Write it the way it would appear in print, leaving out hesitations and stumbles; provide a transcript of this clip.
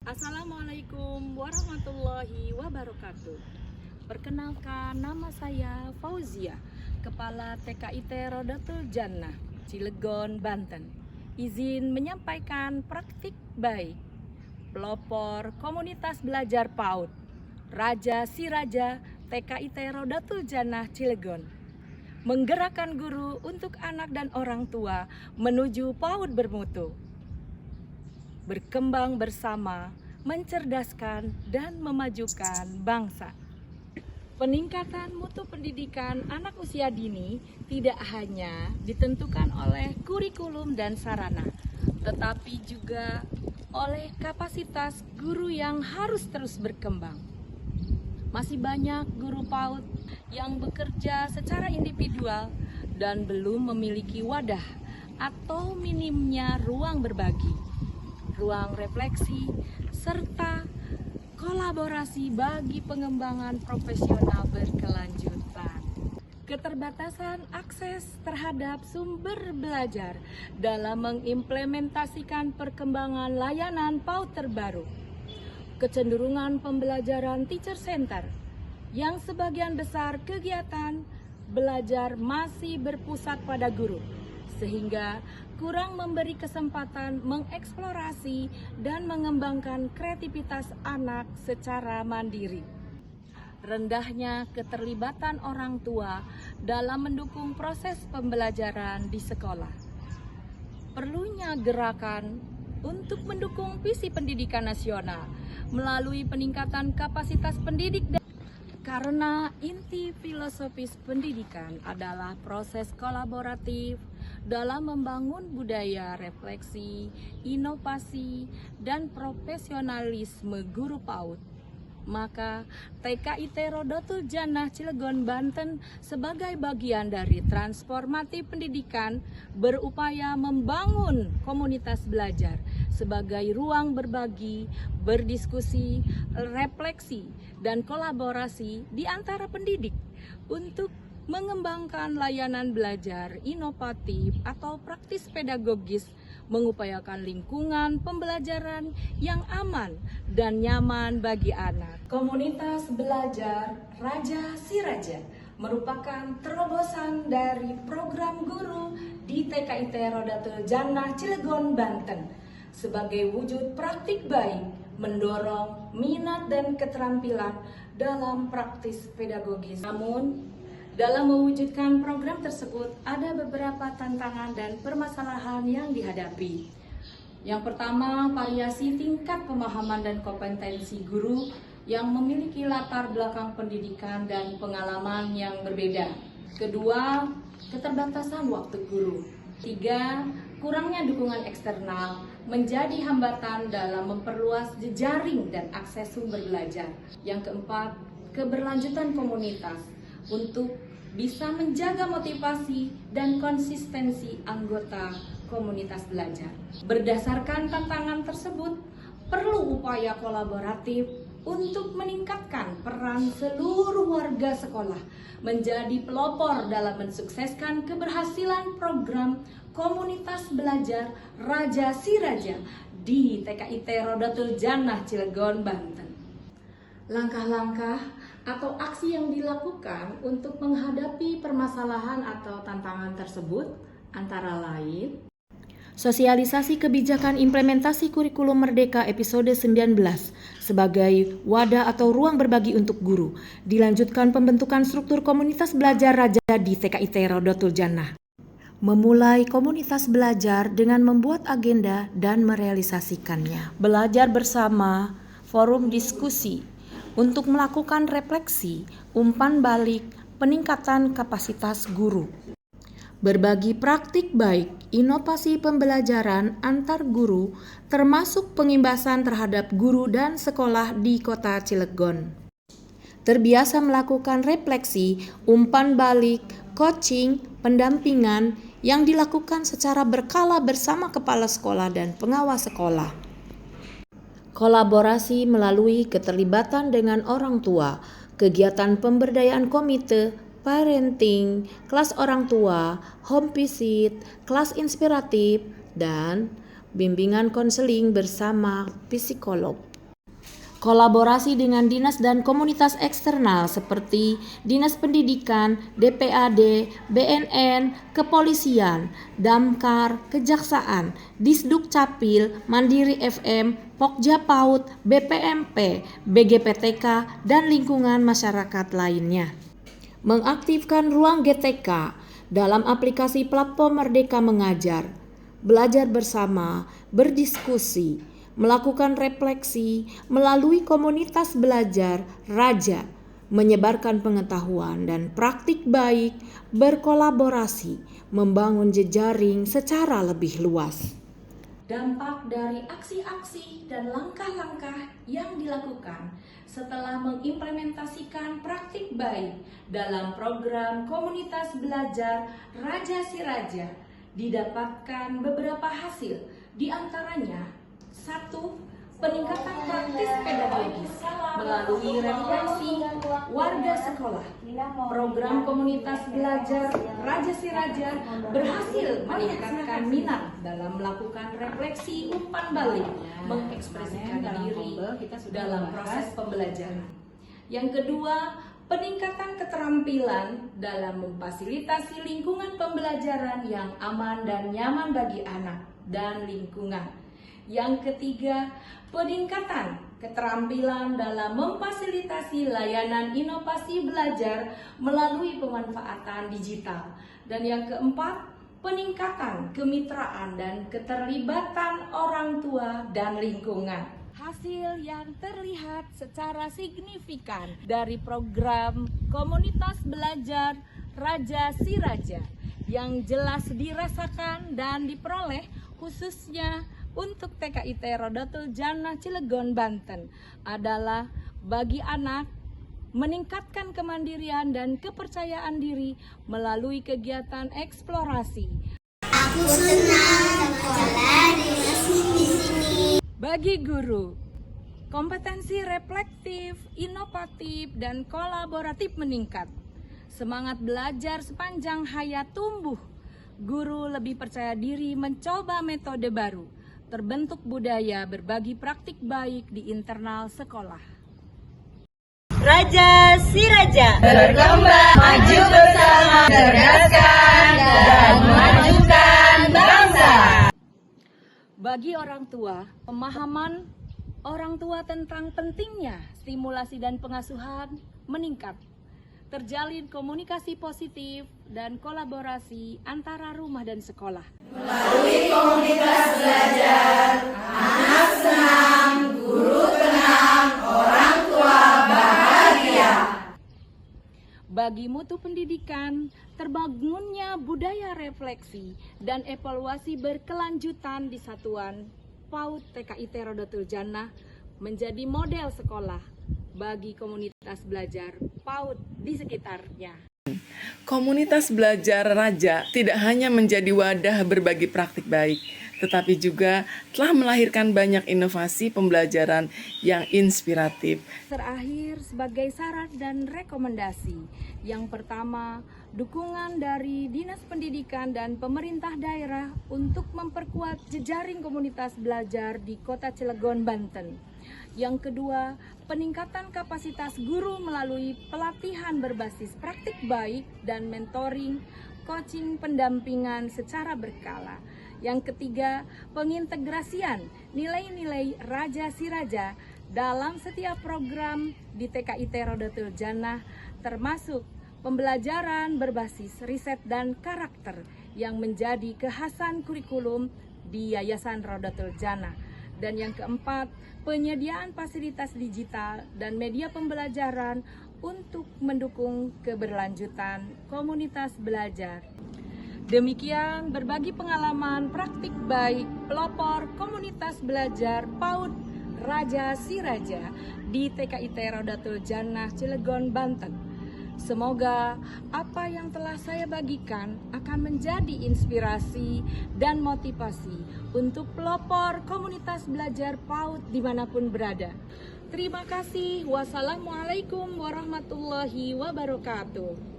Assalamualaikum warahmatullahi wabarakatuh. Perkenalkan, nama saya Fauzia, Kepala TKIT Rodatul Jannah, Cilegon, Banten. Izin menyampaikan praktik baik pelopor komunitas belajar PAUD Raja Si Raja TKIT Rodatul Jannah, Cilegon. Menggerakkan guru untuk anak dan orang tua menuju PAUD bermutu. Berkembang bersama, mencerdaskan dan memajukan bangsa. Peningkatan mutu pendidikan anak usia dini tidak hanya ditentukan oleh kurikulum dan sarana, tetapi juga oleh kapasitas guru yang harus terus berkembang. Masih banyak guru PAUD yang bekerja secara individual dan belum memiliki wadah atau minimnya ruang berbagi, ruang refleksi, serta kolaborasi bagi pengembangan profesional berkelanjutan. Keterbatasan akses terhadap sumber belajar dalam mengimplementasikan perkembangan layanan PAUD terbaru. Kecenderungan pembelajaran teacher center yang sebagian besar kegiatan belajar masih berpusat pada guru, sehingga kurang memberi kesempatan mengeksplorasi dan mengembangkan kreativitas anak secara mandiri. Rendahnya keterlibatan orang tua dalam mendukung proses pembelajaran di sekolah. Perlunya gerakan untuk mendukung visi pendidikan nasional melalui peningkatan kapasitas pendidik karena inti filosofis pendidikan adalah proses kolaboratif dalam membangun budaya refleksi, inovasi, dan profesionalisme guru PAUD. Maka TKIT Rodatul Jannah Cilegon, Banten sebagai bagian dari transformasi pendidikan berupaya membangun komunitas belajar sebagai ruang berbagi, berdiskusi, refleksi, dan kolaborasi di antara pendidik untuk mengembangkan layanan belajar inovatif atau praktis pedagogis, mengupayakan lingkungan pembelajaran yang aman dan nyaman bagi anak. Komunitas belajar Raja Si Raja merupakan terobosan dari program guru di TKIT Rodatul Jannah Cilegon, Banten sebagai wujud praktik baik mendorong minat dan keterampilan dalam praktis pedagogis. Namun, dalam mewujudkan program tersebut ada beberapa tantangan dan permasalahan yang dihadapi. Yang pertama, variasi tingkat pemahaman dan kompetensi guru yang memiliki latar belakang pendidikan dan pengalaman yang berbeda. Kedua, keterbatasan waktu guru. Tiga, kurangnya dukungan eksternal menjadi hambatan dalam memperluas jejaring dan akses sumber belajar. Yang keempat, keberlanjutan komunitas untuk bisa menjaga motivasi dan konsistensi anggota komunitas belajar. Berdasarkan tantangan tersebut, perlu upaya kolaboratif untuk meningkatkan peran seluruh warga sekolah menjadi pelopor dalam mensukseskan keberhasilan program komunitas belajar Raja Si Raja di TKIT Rodatul Jannah Cilegon, Banten. Langkah-langkah atau aksi yang dilakukan untuk menghadapi permasalahan atau tantangan tersebut antara lain: sosialisasi kebijakan implementasi kurikulum Merdeka episode 19 sebagai wadah atau ruang berbagi untuk guru. Dilanjutkan pembentukan struktur komunitas belajar Raja di TKIT Rodatul Jannah. Memulai komunitas belajar dengan membuat agenda dan merealisasikannya. Belajar bersama, forum diskusi untuk melakukan refleksi, umpan balik, peningkatan kapasitas guru. Berbagi praktik baik, inovasi pembelajaran antar guru, termasuk pengimbasan terhadap guru dan sekolah di kota Cilegon. Terbiasa melakukan refleksi, umpan balik, coaching, pendampingan yang dilakukan secara berkala bersama kepala sekolah dan pengawas sekolah. Kolaborasi melalui keterlibatan dengan orang tua, kegiatan pemberdayaan komite, parenting, kelas orang tua, home visit, kelas inspiratif, dan bimbingan konseling bersama psikolog. kolaborasi dengan dinas dan komunitas eksternal seperti Dinas Pendidikan, DPAD, BNN, Kepolisian, Damkar, Kejaksaan, Disduk Capil, Mandiri FM, Pokja PAUD, BPMP, BGPTK, dan lingkungan masyarakat lainnya. Mengaktifkan ruang GTK dalam aplikasi platform Merdeka Mengajar, belajar bersama, berdiskusi, melakukan refleksi melalui komunitas belajar Raja, menyebarkan pengetahuan dan praktik baik, berkolaborasi, membangun jejaring secara lebih luas. Dampak dari aksi-aksi dan langkah-langkah yang dilakukan setelah mengimplementasikan praktik baik dalam program komunitas belajar Raja Si Raja didapatkan beberapa hasil, di antaranya: 1. Peningkatan praktis pedagogis melalui refleksi warga sekolah. Program komunitas belajar Raja Si Raja berhasil meningkatkan minat dalam melakukan refleksi umpan balik, mengekspresikan diri dalam proses pembelajaran. Yang kedua, peningkatan keterampilan dalam memfasilitasi lingkungan pembelajaran yang aman dan nyaman bagi anak dan lingkungan. Yang ketiga, peningkatan keterampilan dalam memfasilitasi layanan inovasi belajar melalui pemanfaatan digital. Dan yang keempat, peningkatan kemitraan dan keterlibatan orang tua dan lingkungan. Hasil yang terlihat secara signifikan dari program komunitas belajar Raja Si Raja yang jelas dirasakan dan diperoleh khususnya untuk TKIT Rodotul Jannah Cilegon, Banten adalah bagi anak meningkatkan kemandirian dan kepercayaan diri melalui kegiatan eksplorasi. Aku senang sekolah di sini. Bagi guru, kompetensi reflektif, inovatif, dan kolaboratif meningkat. Semangat belajar sepanjang hayat tumbuh. Guru lebih percaya diri mencoba metode baru. Terbentuk budaya berbagi praktik baik di internal sekolah. Raja Si Raja berkembang, maju bersama, cerdaskan dan memajukan bangsa. Bagi orang tua, pemahaman orang tua tentang pentingnya stimulasi dan pengasuhan meningkat. Terjalin komunikasi positif dan kolaborasi antara rumah dan sekolah. Melalui komunitas belajar, anak senang, guru tenang, orang tua bahagia. Bagi mutu pendidikan, terbangunnya budaya refleksi dan evaluasi berkelanjutan di Satuan PAUD TKIT Rodotul Jannah menjadi model sekolah bagi komunitas belajar PAUD di sekitarnya. Komunitas belajar Raja tidak hanya menjadi wadah berbagi praktik baik, tetapi juga telah melahirkan banyak inovasi pembelajaran yang inspiratif. Terakhir, sebagai syarat dan rekomendasi, yang pertama, dukungan dari Dinas Pendidikan dan pemerintah daerah untuk memperkuat jejaring komunitas belajar di Kota Cilegon, Banten. Yang kedua, peningkatan kapasitas guru melalui pelatihan berbasis praktik baik dan mentoring, coaching pendampingan secara berkala. Yang ketiga, pengintegrasian nilai-nilai Raja Si Raja dalam setiap program di TKIT Rodotul Jannah, termasuk pembelajaran berbasis riset dan karakter yang menjadi kekhasan kurikulum di Yayasan Rodotul Jannah. Dan yang keempat, penyediaan fasilitas digital dan media pembelajaran untuk mendukung keberlanjutan komunitas belajar. Demikian berbagi pengalaman praktik baik pelopor komunitas belajar PAUD Raja Si Raja di TKIT Rodotul Jannah Cilegon, Banten. Semoga apa yang telah saya bagikan akan menjadi inspirasi dan motivasi untuk pelopor komunitas belajar PAUD dimanapun berada. Terima kasih. Wassalamualaikum warahmatullahi wabarakatuh.